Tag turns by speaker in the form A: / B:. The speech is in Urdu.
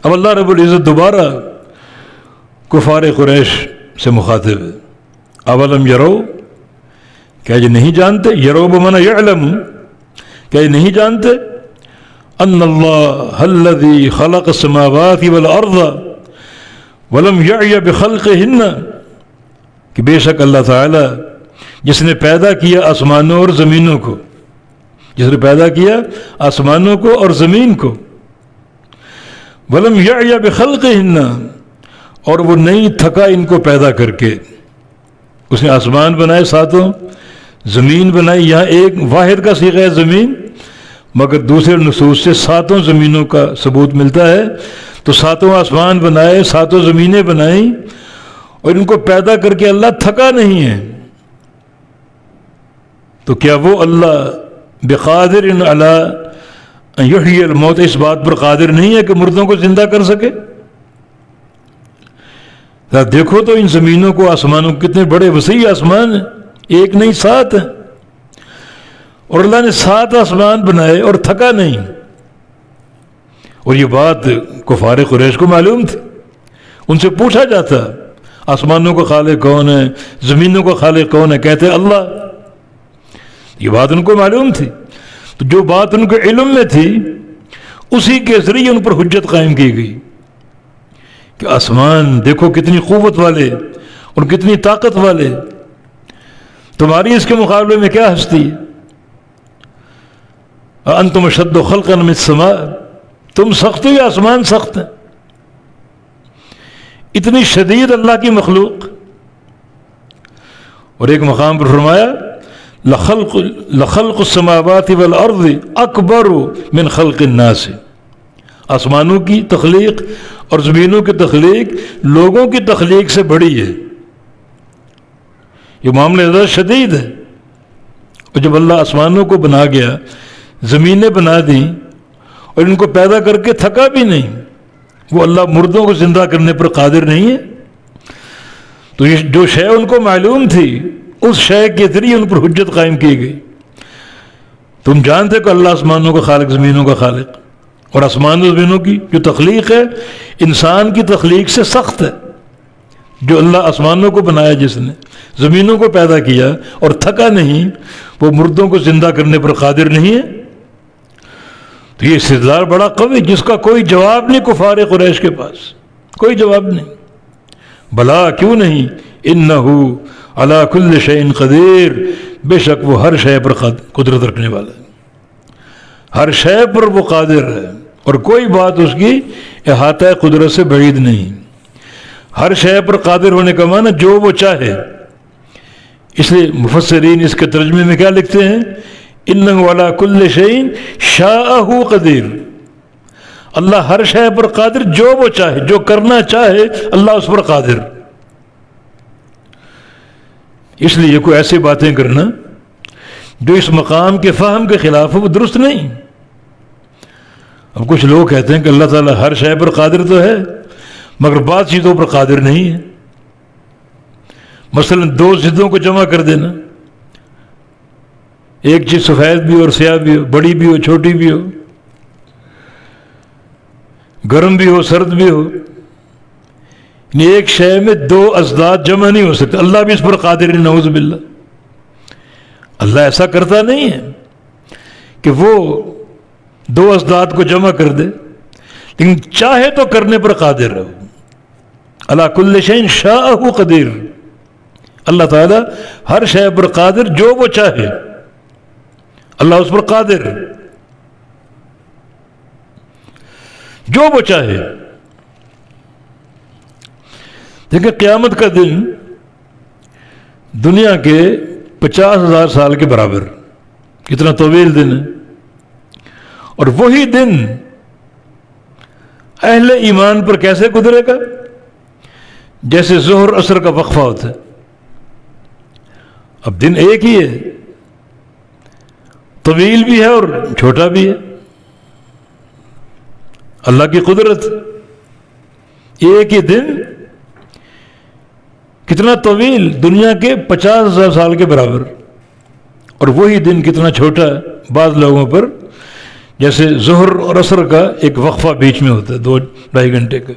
A: اب اللہ رب العزت دوبارہ کفار قریش سے مخاطب ہے، اولم یرو، کیا یہ نہیں جانتے؟ یرو بمعنی یعلم، کیا یہ نہیں جانتے ان اللہ الذی خلق السماوات والارض ولم یعی بخلقہن، کہ بے شک اللہ تعالی جس نے پیدا کیا آسمانوں اور زمینوں کو، جس نے پیدا کیا آسمانوں کو اور زمین کو، ولم یعی بخلقہن، اور وہ نہیں تھکا ان کو پیدا کر کے۔ اس نے آسمان بنائے ساتوں، زمین بنائی، یہاں ایک واحد کا صیغہ ہے زمین، مگر دوسرے نصوص سے ساتوں زمینوں کا ثبوت ملتا ہے، تو ساتوں آسمان بنائے، ساتوں زمینیں بنائیں، اور ان کو پیدا کر کے اللہ تھکا نہیں ہے۔ تو کیا وہ اللہ بقادر علی ان یحیی الموت، اس بات پر قادر نہیں ہے کہ مردوں کو زندہ کر سکے؟ دیکھو تو ان زمینوں کو، آسمانوں کو، کتنے بڑے وسیع آسمان ہیں، ایک نہیں 7 ہیں، اور اللہ نے 7 آسمان بنائے اور تھکا نہیں۔ اور یہ بات کفار قریش کو معلوم تھی، ان سے پوچھا جاتا آسمانوں کا خالق کون ہے، زمینوں کا خالق کون ہے، کہتے اللہ۔ یہ بات ان کو معلوم تھی، تو جو بات ان کے علم میں تھی اسی کے ذریعے ان پر حجت قائم کی گئی کہ آسمان دیکھو کتنی قوت والے اور کتنی طاقت والے، تمہاری اس کے مقابلے میں کیا ہستی ہے؟ انتم اشد خلقا من السماء، تم سخت ہو یا آسمان سخت ہے؟ اتنی شدید اللہ کی مخلوق۔ اور ایک مقام پر فرمایا لخلق السماوات والارض اکبر من خلق الناس، آسمانوں کی تخلیق اور زمینوں کی تخلیق لوگوں کی تخلیق سے بڑی ہے۔ یہ معاملہ زیادہ شدید ہے۔ اور جب اللہ آسمانوں کو بنا گیا، زمینیں بنا دیں، اور ان کو پیدا کر کے تھکا بھی نہیں، وہ اللہ مردوں کو زندہ کرنے پر قادر نہیں ہے؟ تو یہ جو شے ان کو معلوم تھی، اس شے کے ذریعے ان پر حجت قائم کی گئی۔ تم جانتے کہ اللہ آسمانوں کا خالق، زمینوں کا خالق، اور آسمان و زمینوں کی جو تخلیق ہے انسان کی تخلیق سے سخت ہے۔ جو اللہ آسمانوں کو بنایا، جس نے زمینوں کو پیدا کیا اور تھکا نہیں، وہ مردوں کو زندہ کرنے پر قادر نہیں ہے؟ تو یہ استدلال بڑا قوی، جس کا کوئی جواب نہیں کفار قریش کے پاس، کوئی جواب نہیں۔ بلا کیوں نہیں، انہ علی کل شیء قدیر، بے شک وہ ہر شے پر قدرت رکھنے والا ہے، ہر شے پر وہ قادر ہے، اور کوئی بات اس کی احاطہ قدرت سے بعید نہیں۔ ہر شے پر قادر ہونے کا معنی جو وہ چاہے۔ اس لیے مفسرین اس کے ترجمے میں کیا لکھتے ہیں؟ انہ علی کل شیء شاءہ قدیر، اللہ ہر شے پر قادر، جو وہ چاہے، جو کرنا چاہے اللہ اس پر قادر۔ اس لیے کوئی ایسی باتیں کرنا جو اس مقام کے فہم کے خلاف ہے، وہ درست نہیں۔ اب کچھ لوگ کہتے ہیں کہ اللہ تعالیٰ ہر شے پر قادر تو ہے مگر بعض چیزوں پر قادر نہیں ہے۔ مثلا 2 ضدوں کو جمع کر دینا، ایک چیز سفید بھی اور سیاہ بھی ہو، بڑی بھی ہو چھوٹی بھی ہو، گرم بھی ہو سرد بھی ہو، یعنی ایک شے میں 2 اضداد جمع نہیں ہو سکتے۔ اللہ بھی اس پر قادر ہے، نعوذ باللہ۔ اللہ ایسا کرتا نہیں ہے کہ وہ 2 اضداد کو جمع کر دے، لیکن چاہے تو کرنے پر قادر ہے۔ علی کل شیء شاءہ قدیر، اللہ تعالیٰ ہر شے پر قادر، جو وہ چاہے اللہ اس پر قادر، جو وہ چاہے۔ دیکھیں قیامت کا دن دنیا کے 50,000 سال کے برابر، کتنا طویل دن ہے، اور وہی دن اہل ایمان پر کیسے گزرے گا؟ جیسے ظہر عصر کا وقفہ ہوتا ہے۔ اب دن ایک ہی ہے، طویل بھی ہے اور چھوٹا بھی ہے۔ اللہ کی قدرت، ایک ہی دن کتنا طویل، دنیا کے 50,000 سال کے برابر، اور وہی دن کتنا چھوٹا ہے بعض لوگوں پر جیسے ظہر اور عصر کا ایک وقفہ بیچ میں ہوتا ہے 2-2.5 گھنٹے کا.